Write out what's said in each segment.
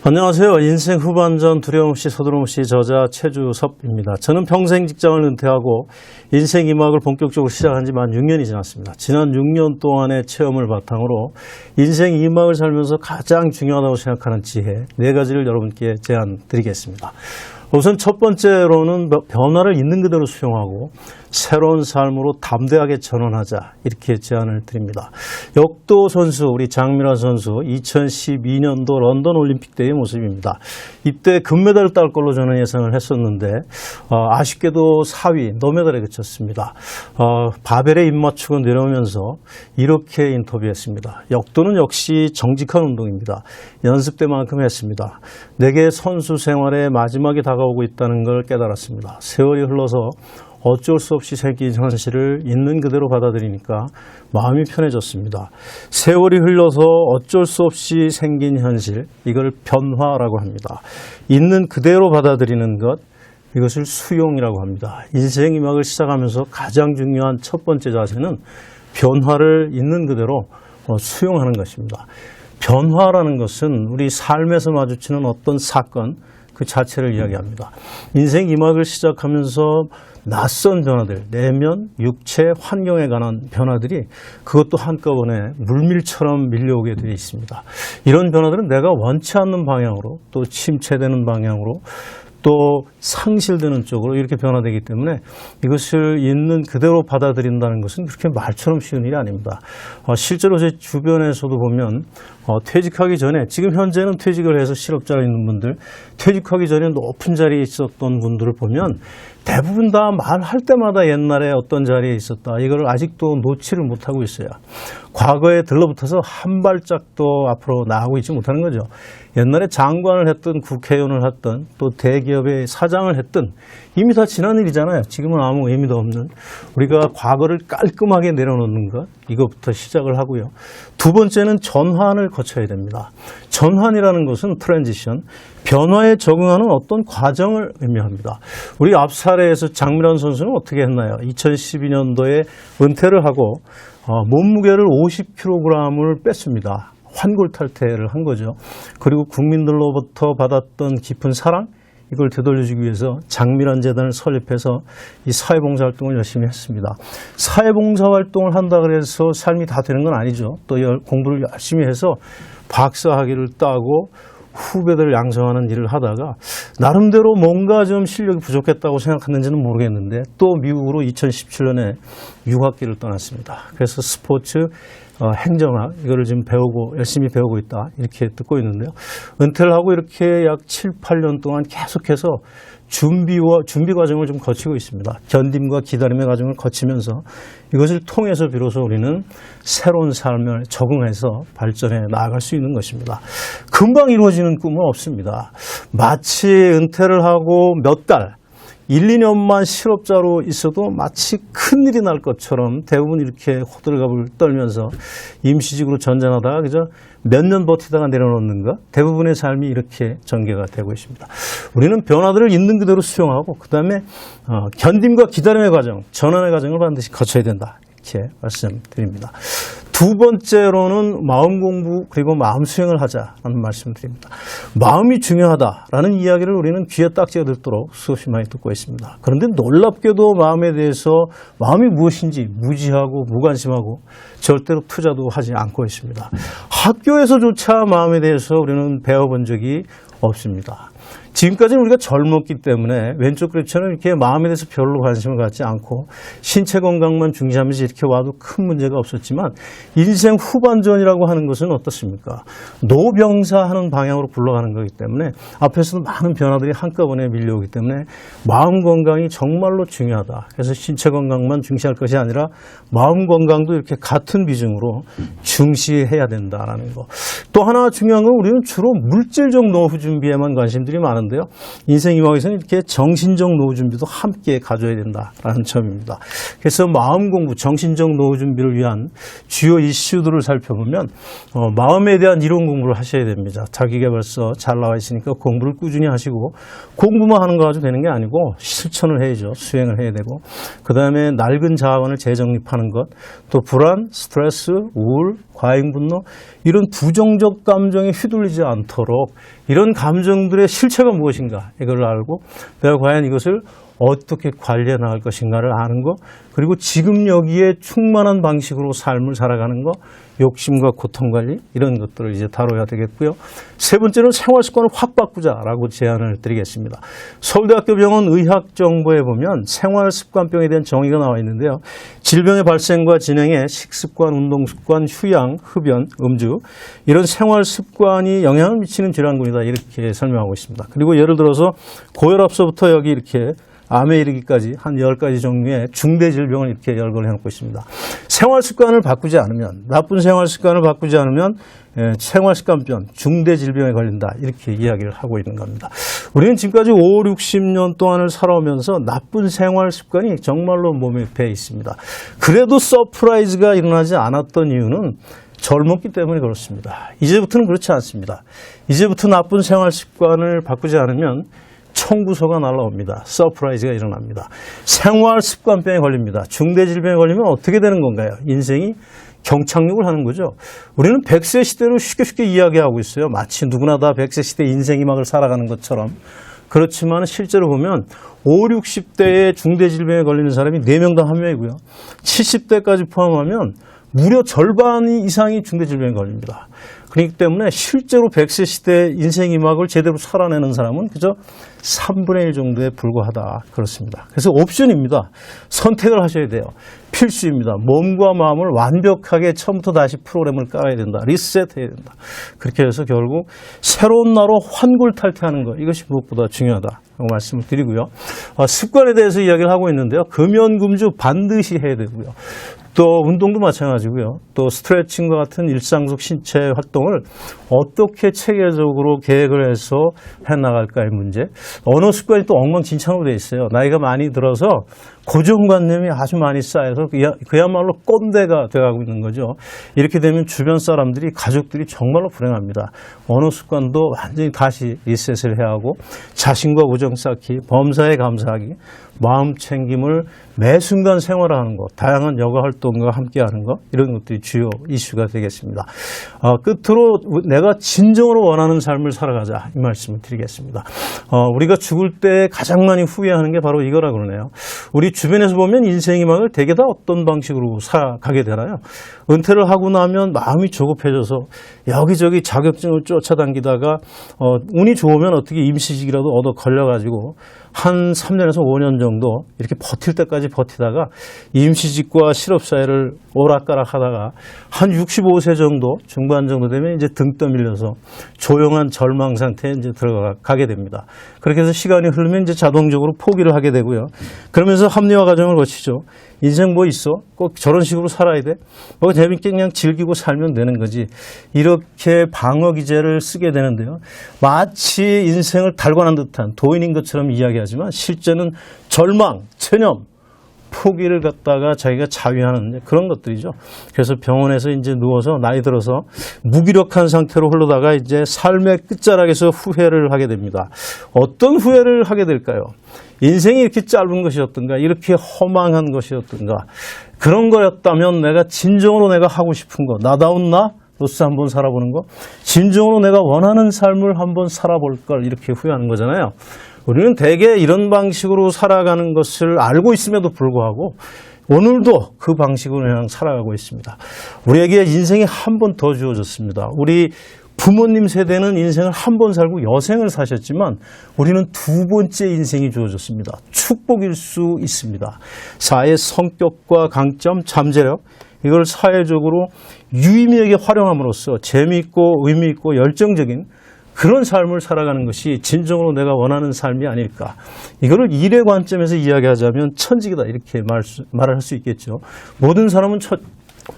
안녕하세요. 인생 후반전 두려움 없이 서두름 없이 저자 최주섭입니다. 저는 평생 직장을 은퇴하고 인생 2막을 본격적으로 시작한 지 만 6년이 지났습니다. 지난 6년 동안의 체험을 바탕으로 인생 2막을 살면서 가장 중요하다고 생각하는 지혜 4가지를 여러분께 제안 드리겠습니다. 우선 첫 번째로는 변화를 있는 그대로 수용하고 새로운 삶으로 담대하게 전환하자, 이렇게 제안을 드립니다. 역도 선수, 우리 장미란 선수 2012년도 런던 올림픽 때의 모습입니다. 이때 금메달을 딸 걸로 저는 예상을 했었는데 아쉽게도 4위 노메달에 그쳤습니다. 바벨에 입맞추고 내려오면서 이렇게 인터뷰했습니다. 역도는 역시 정직한 운동입니다. 연습 때만큼 했습니다. 내게 선수 생활의 마지막이 다가오고 있다는 걸 깨달았습니다. 세월이 흘러서 어쩔 수 없이 생긴 현실을 있는 그대로 받아들이니까 마음이 편해졌습니다. 세월이 흘러서 어쩔 수 없이 생긴 현실, 이걸 변화라고 합니다. 있는 그대로 받아들이는 것, 이것을 수용이라고 합니다. 인생 2막을 시작하면서 가장 중요한 첫 번째 자세는 변화를 있는 그대로 수용하는 것입니다. 변화라는 것은 우리 삶에서 마주치는 어떤 사건 그 자체를 이야기합니다. 인생 2막을 시작하면서 낯선 변화들, 내면, 육체, 환경에 관한 변화들이 그것도 한꺼번에 물밀처럼 밀려오게 되어 있습니다. 이런 변화들은 내가 원치 않는 방향으로, 또 침체되는 방향으로, 또 상실되는 쪽으로 이렇게 변화되기 때문에 이것을 있는 그대로 받아들인다는 것은 그렇게 말처럼 쉬운 일이 아닙니다. 실제로 제 주변에서도 보면 퇴직하기 전에, 지금 현재는 퇴직을 해서 실업자로 있는 분들, 퇴직하기 전에 높은 자리에 있었던 분들을 보면 대부분 다 말할 때마다 옛날에 어떤 자리에 있었다, 이걸 아직도 놓지를 못하고 있어요. 과거에 들러붙어서 한 발짝도 앞으로 나가고 있지 못하는 거죠. 옛날에 장관을 했든 국회의원을 했든 또 대기업의 사장을 했든 이미 다 지난 일이잖아요. 지금은 아무 의미도 없는, 우리가 과거를 깔끔하게 내려놓는 것, 이것부터 시작을 하고요. 두 번째는 전환을 거쳐야 됩니다. 전환이라는 것은 트랜지션, 변화에 적응하는 어떤 과정을 의미합니다. 우리 앞 사례에서 장미란 선수는 어떻게 했나요? 2012년도에 은퇴를 하고 몸무게를 50kg을 뺐습니다. 환골탈태를 한 거죠. 그리고 국민들로부터 받았던 깊은 사랑, 이걸 되돌려주기 위해서 장미란 재단을 설립해서 이 사회봉사활동을 열심히 했습니다. 사회봉사활동을 한다 그래서 삶이 다 되는 건 아니죠. 또 공부를 열심히 해서 박사학위를 따고 후배들을 양성하는 일을 하다가 나름대로 뭔가 좀 실력이 부족했다고 생각했는지는 모르겠는데 또 미국으로 2017년에 유학기를 떠났습니다. 그래서 스포츠 행정학, 이거를 지금 열심히 배우고 있다, 이렇게 듣고 있는데요. 은퇴를 하고 이렇게 약 7, 8년 동안 계속해서 준비 과정을 좀 거치고 있습니다. 견딤과 기다림의 과정을 거치면서 이것을 통해서 비로소 우리는 새로운 삶을 적응해서 발전해 나아갈 수 있는 것입니다. 금방 이루어지는 꿈은 없습니다. 마치 은퇴를 하고 몇 달, 1, 2년만 실업자로 있어도 마치 큰일이 날 것처럼 대부분 이렇게 호들갑을 떨면서 임시직으로 전전하다가 그저 몇 년 버티다가 내려놓는 것, 대부분의 삶이 이렇게 전개가 되고 있습니다. 우리는 변화들을 있는 그대로 수용하고 그 다음에 견딤과 기다림의 과정, 전환의 과정을 반드시 거쳐야 된다, 이렇게 말씀드립니다. 두 번째로는 마음 공부 그리고 마음 수행을 하자라는 말씀을 드립니다. 마음이 중요하다라는 이야기를 우리는 귀에 딱지가 들도록 수없이 많이 듣고 있습니다. 그런데 놀랍게도 마음에 대해서 마음이 무엇인지 무지하고 무관심하고 절대로 투자도 하지 않고 있습니다. 학교에서조차 마음에 대해서 우리는 배워본 적이 없습니다. 지금까지는 우리가 젊었기 때문에 왼쪽 그릇처럼 이렇게 마음에 대해서 별로 관심을 갖지 않고 신체 건강만 중시하면서 이렇게 와도 큰 문제가 없었지만 인생 후반전이라고 하는 것은 어떻습니까? 노병사하는 방향으로 굴러가는 거기 때문에 앞에서도 많은 변화들이 한꺼번에 밀려오기 때문에 마음 건강이 정말로 중요하다. 그래서 신체 건강만 중시할 것이 아니라 마음 건강도 이렇게 같은 비중으로 중시해야 된다라는 거. 또 하나 중요한 건 우리는 주로 물질적 노후 준비에만 관심들이 많은데요. 인생 2막에서는 이렇게 정신적 노후 준비도 함께 가져야 된다라는 점입니다. 그래서 마음 공부, 정신적 노후 준비를 위한 주요 이슈들을 살펴보면 마음에 대한 이론 공부를 하셔야 됩니다. 자기계발서 잘 나와 있으니까 공부를 꾸준히 하시고, 공부만 하는 거 가지고 되는 게 아니고 실천을 해야죠. 수행을 해야 되고, 그 다음에 낡은 자아관을 재정립하는 것, 또 불안, 스트레스, 우울, 과잉 분노, 이런 부정적 감정에 휘둘리지 않도록 이런 감정들의 실체가 무엇인가 이걸 알고 내가 과연 이것을 어떻게 관리해 나갈 것인가를 아는 거, 그리고 지금 여기에 충만한 방식으로 삶을 살아가는 거, 욕심과 고통 관리 이런 것들을 이제 다뤄야 되겠고요. 세 번째는 생활 습관을 확 바꾸자라고 제안을 드리겠습니다. 서울대학교 병원 의학정보에 보면 생활 습관병에 대한 정의가 나와 있는데요. 질병의 발생과 진행에 식습관, 운동습관, 휴양, 흡연, 음주 이런 생활 습관이 영향을 미치는 질환군이다 이렇게 설명하고 있습니다. 그리고 예를 들어서 고혈압서부터 여기 이렇게 암에 이르기까지 한 10가지 종류의 중대 질병을 이렇게 열거를 해놓고 있습니다. 생활 습관을 바꾸지 않으면, 나쁜 생활 습관을 바꾸지 않으면 생활 습관병, 중대 질병에 걸린다 이렇게 이야기를 하고 있는 겁니다. 우리는 지금까지 5, 60년 동안을 살아오면서 나쁜 생활 습관이 정말로 몸에 배 있습니다. 그래도 서프라이즈가 일어나지 않았던 이유는 젊었기 때문에 그렇습니다. 이제부터는 그렇지 않습니다. 이제부터 나쁜 생활 습관을 바꾸지 않으면 청구서가 날라옵니다. 서프라이즈가 일어납니다. 생활 습관병에 걸립니다. 중대 질병에 걸리면 어떻게 되는 건가요? 인생이 경착륙을 하는 거죠. 우리는 100세 시대로 쉽게 이야기하고 있어요. 마치 누구나 다 100세 시대 인생이막을 살아가는 것처럼. 그렇지만 실제로 보면 5, 60대의 중대 질병에 걸리는 사람이 4명당 1명이고요. 70대까지 포함하면 무려 절반 이상이 중대 질병에 걸립니다. 그렇기 때문에 실제로 100세 시대 인생이막을 제대로 살아내는 사람은 그저 3분의 1 정도에 불과하다. 그렇습니다. 그래서 옵션입니다. 선택을 하셔야 돼요. 필수입니다. 몸과 마음을 완벽하게 처음부터 다시 프로그램을 깔아야 된다. 리셋해야 된다. 그렇게 해서 결국 새로운 나로 환골탈퇴하는 것, 이것이 무엇보다 중요하다. 말씀을 드리고요. 습관에 대해서 이야기를 하고 있는데요. 금연금주 반드시 해야 되고요. 또 운동도 마찬가지고요. 또 스트레칭과 같은 일상 속 신체 활동을 어떻게 체계적으로 계획을 해서 해나갈까의 문제. 언어 습관이 또 엉망진창으로 되어 있어요. 나이가 많이 들어서 고정관념이 아주 많이 쌓여서 그야말로 꼰대가 되어가고 있는 거죠. 이렇게 되면 주변 사람들이, 가족들이 정말로 불행합니다. 언어 습관도 완전히 다시 리셋을 해야 하고, 자신과 우정 쌓기, 범사에 감사하기, 마음 챙김을 매 순간 생활하는 것, 다양한 여가 활동과 함께하는 것, 이런 것들이 주요 이슈가 되겠습니다. 끝으로 내가 진정으로 원하는 삶을 살아가자, 이 말씀을 드리겠습니다. 우리가 죽을 때 가장 많이 후회하는 게 바로 이거라 그러네요. 우리 주변에서 보면 인생이막을 대개 다 어떤 방식으로 살아가게 되나요? 은퇴를 하고 나면 마음이 조급해져서 여기저기 자격증을 쫓아다니다가 운이 좋으면 어떻게 임시직이라도 얻어 걸려가지고 한 3년에서 5년 정도 이렇게 버틸 때까지 버티다가 임시직과 실업사회를 오락가락 하다가 한 65세 정도, 중반 정도 되면 이제 등 떠밀려서 조용한 절망 상태에 이제 들어가게 됩니다. 그렇게 해서 시간이 흐르면 이제 자동적으로 포기를 하게 되고요. 그러면서 합리화 과정을 거치죠. 인생 뭐 있어? 꼭 저런 식으로 살아야 돼? 뭐 재밌게 그냥 즐기고 살면 되는 거지. 이렇게 방어 기제를 쓰게 되는데요. 마치 인생을 달관한 듯한 도인인 것처럼 이야기하지만 실제는 절망, 체념, 포기를 갖다가 자기가 자위하는 그런 것들이죠. 그래서 병원에서 이제 누워서 나이 들어서 무기력한 상태로 흘러다가 이제 삶의 끝자락에서 후회를 하게 됩니다. 어떤 후회를 하게 될까요? 인생이 이렇게 짧은 것이었던가, 이렇게 허망한 것이었던가, 그런 거였다면 내가 진정으로 내가 하고 싶은 거, 나다운 나로서 한번 살아보는 거, 진정으로 내가 원하는 삶을 한번 살아볼 걸, 이렇게 후회하는 거잖아요. 우리는 대개 이런 방식으로 살아가는 것을 알고 있음에도 불구하고 오늘도 그 방식으로 그냥 살아가고 있습니다. 우리에게 인생이 한 번 더 주어졌습니다. 우리 부모님 세대는 인생을 한 번 살고 여생을 사셨지만 우리는 두 번째 인생이 주어졌습니다. 축복일 수 있습니다. 사회의 성격과 강점, 잠재력, 이걸 사회적으로 유의미하게 활용함으로써 재미있고 의미있고 열정적인 그런 삶을 살아가는 것이 진정으로 내가 원하는 삶이 아닐까. 이거를 일의 관점에서 이야기하자면 천직이다, 이렇게 말을 할 수 있겠죠. 모든 사람은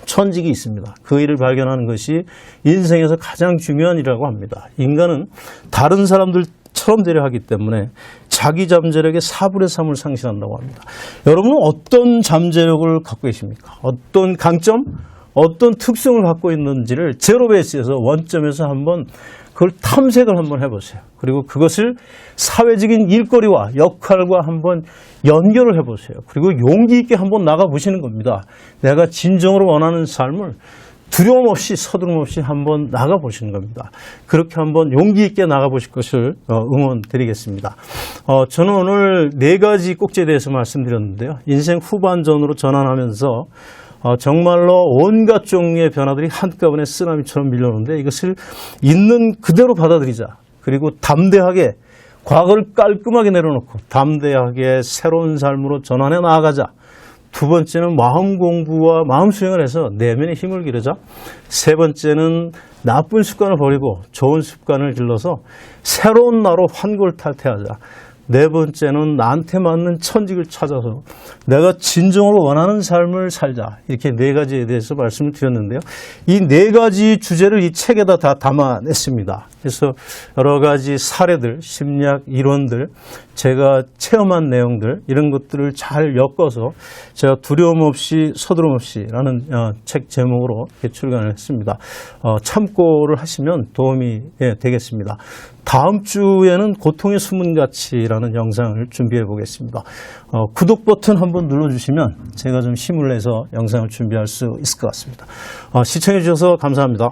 천직이 있습니다. 그 일을 발견하는 것이 인생에서 가장 중요한 일이라고 합니다. 인간은 다른 사람들처럼 되려 하기 때문에 자기 잠재력의 4분의 3을 상실한다고 합니다. 여러분은 어떤 잠재력을 갖고 계십니까? 어떤 강점, 어떤 특성을 갖고 있는지를 제로 베이스에서, 원점에서 한번 그걸 탐색을 한번 해보세요. 그리고 그것을 사회적인 일거리와 역할과 한번 연결을 해보세요. 그리고 용기 있게 한번 나가보시는 겁니다. 내가 진정으로 원하는 삶을 두려움 없이 서두름 없이 한번 나가보시는 겁니다. 그렇게 한번 용기 있게 나가보실 것을 응원드리겠습니다. 저는 오늘 4가지 꼭지에 대해서 말씀드렸는데요. 인생 후반전으로 전환하면서 정말로 온갖 종류의 변화들이 한꺼번에 쓰나미처럼 밀려오는데 이것을 있는 그대로 받아들이자. 그리고 담대하게 과거를 깔끔하게 내려놓고 담대하게 새로운 삶으로 전환해 나아가자. 2번째는 마음 공부와 마음 수행을 해서 내면의 힘을 기르자. 3번째는 나쁜 습관을 버리고 좋은 습관을 길러서 새로운 나로 환골탈퇴하자. 4번째는 나한테 맞는 천직을 찾아서 내가 진정으로 원하는 삶을 살자. 이렇게 4가지에 대해서 말씀을 드렸는데요. 이 4가지 주제를 이 책에다 다 담아냈습니다. 그래서 여러 가지 사례들, 심리학 이론들, 제가 체험한 내용들 이런 것들을 잘 엮어서 제가 두려움 없이 서두름 없이라는 책 제목으로 출간을 했습니다. 참고를 하시면 도움이 되겠습니다. 다음 주에는 고통의 수문가치라는 영상을 준비해 보겠습니다. 구독 버튼 한번 눌러주시면 제가 좀 힘을 내서 영상을 준비할 수 있을 것 같습니다. 시청해 주셔서 감사합니다.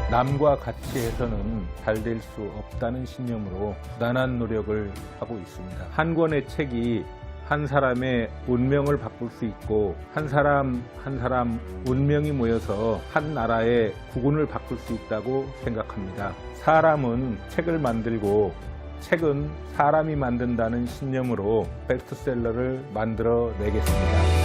남과 같이 해서는 잘 될 수 없다는 신념으로 부단한 노력을 하고 있습니다. 한 권의 책이 한 사람의 운명을 바꿀 수 있고 한 사람 한 사람 운명이 모여서 한 나라의 국운을 바꿀 수 있다고 생각합니다. 사람은 책을 만들고 책은 사람이 만든다는 신념으로 베스트셀러를 만들어 내겠습니다.